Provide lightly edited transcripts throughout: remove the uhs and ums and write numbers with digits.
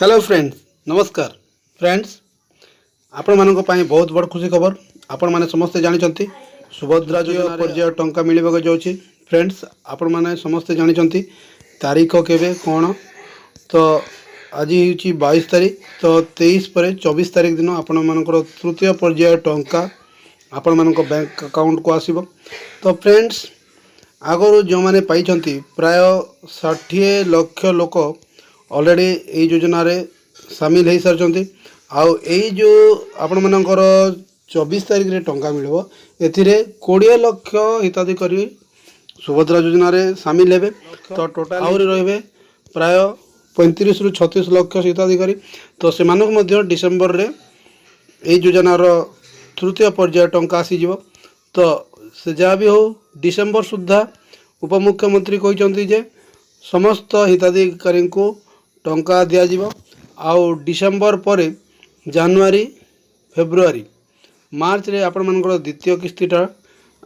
Hello friends, नमस्कार friends. आपण मानक पाई बहुत बड़ खुशी खबर। आपण माने समस्ते जानिचंती सुभद्रा योजना पर्याय टंका मिलबा जाउची। फ्रेंड्स, आपण माने समस्ते जानिचंती तारीख केबे कोन। तो आज होची 22 तारीख, तो 23 पर 24 तारीख दिन आपण मानकर तृतीय पर्याय टंका आपण मानक बैंक अकाउंट को आसीबो। तो फ्रेंड्स, आगरू जो मैंने पाई प्राय 60 लाख लोक ऑलरेडी यही योजना रे सामिल हो सारी। आउ जो आपण मानकर 24 तारीख रे टंका मिलबो, एथिरे 20 लाख हिताधिकारी सुभद्रा योजना रे सामिल हेबे। तो टोटाल आउरी रहबे प्राय 35 रु 36 लाख हिताधिकारी। तो से मानक मध्य डिसेंबर रे यही योजना रो तृतीय पर्याय टंका आसी जिवो। तो से जहाँ भी हो डिसेंबर सुधा उपमुख्यमंत्री कहते जे समस्त हिताधिकारी को टंका दिज्व। आउ डिसेंबर पर जनवरी फेब्रुआरी मार्च रे आपण मानकर द्वितीय किस्तीटा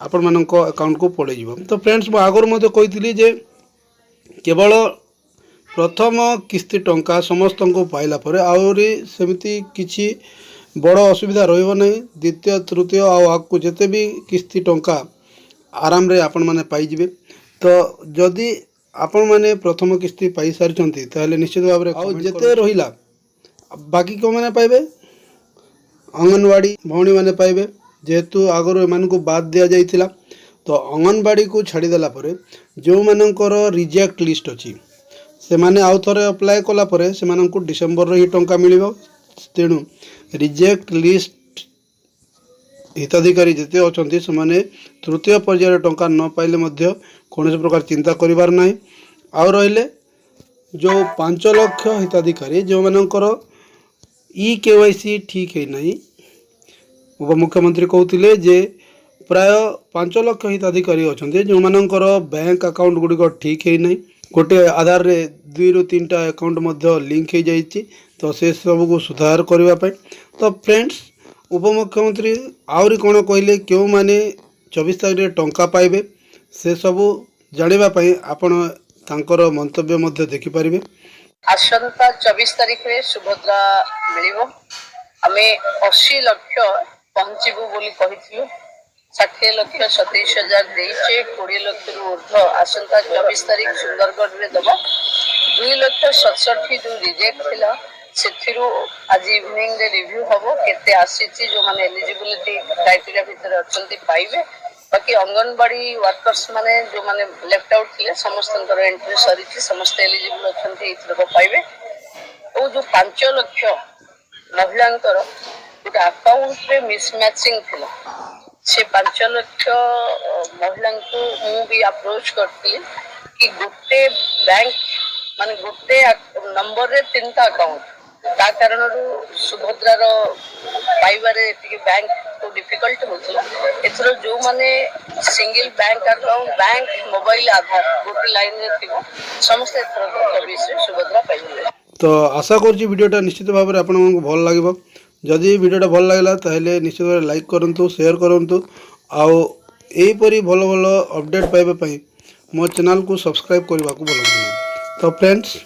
आपण मानक अकाउंट को पड़े। तो फ्रेंड्स, मु आगर मध्य कही जे केवल प्रथम किस्ती टंका समस्त को पाइला पर आउरी सेमिति किछि बड़ असुविधा रहिबो नहीं। द्वितीय तृतीय आगु जिते भी किस्ती टंका आराम रे आपण माने पाई जिवे। तो जदि आपण माने प्रथम किस्ती पाई सारी ताले निश्चित भाव में जिते रहिला बाकी को माने पाइबे अंगनवाड़ी भौणी माने पाइबे। जेहेतु आगरो एमान को बाद दिया जाइथिला, तो अंगनवाड़ी को छाड़ी देला परे जो मानकर रिजेक्ट लिस्ट अछि से माने आउ थरे अप्लाई कला परे से मानन को डिसेंबर रे ही टंका मिलिबो। तेणु रिजेक्ट लिस्ट हिताधिकारी जिते अच्छा से तृतीय पर्यायर टंका न पाइले मध्य कौन प्रकार चिंता करिवार नहीं। आउ रहिले जो 5 लाख हिताधिकारी जो मानकर KYC ठीक है नहीं, उपमुख्यमंत्री कहते जे प्राय 5 लाख हिताधिकारी अच्छा जो मानकर बैंक अकाउंट गुड़िक ठीक है नहीं। गोटे आधार रे 2 ରୁ 3टा अकाउंट मध्य लिंक हो जाइए। तो से सब को सुधार करने। तो फ्रेंड्स, उपमुख्यमंत्री आउरी कौन कहले क्यों माने 24 तारीख रे टंका पाइबे से सबू जानापी आपण तांकर मंतव्य मध्य देखि पारिबे। आसंता 24 तारीख रे सुभद्रा मिलिबो। आमे 80 लाख पहुंचीबू बोली कहिथिलु। 60 लाख 27,000 देइचे। 20 लाख रु ऊर्ध्व आसंता 24 तारीख सुंदरगढ़ रे दबो। 2 लाख 67 जो रिजेक्ट थिला सेथिरु आज इवनिंग रे रिव्यू हबो केते आसीची जो माने एलिजिबिलिटी क्राइटेरिया भीतर अछंती पाइबे। बाकी अंगनवाड़ी वर्कर्स माने जो माने लेफ्ट आउट थिले समस्त एंट्री सरीची, समस्त एलिजिबल अछंती इथरको पाइबे। ओ जो 5 लाख महिलांकर गोटे अकाउंट रे मिसमैचिंग थिला, से 5 लाख महिला को मु भी अप्रोच करती कि गोटे बैंक माने गोटे नंबर रे 3टा अकाउंट ता कारण सुभद्रार पाइबारे बैंक को डिफिकल्ट होता। एथर जो माने single bank account bank mobile Aadhaar गोटे लाइन रे थिबो समस्त एथर सर्विस रे सुभद्रा पाइबे। तो आशा करछि वीडियोटा निश्चित भाव में आपण को भल लागिबो। जदि वीडियोटा भल लागला ताहेले निश्चित भाव लाइक करंतु, शेयर करंतु। आउ एही परी भलो भलो अपडेट पाइबा पई मो चैनल को सब्सक्राइब करबा को बोलंतु। तो फ्रेंड्स,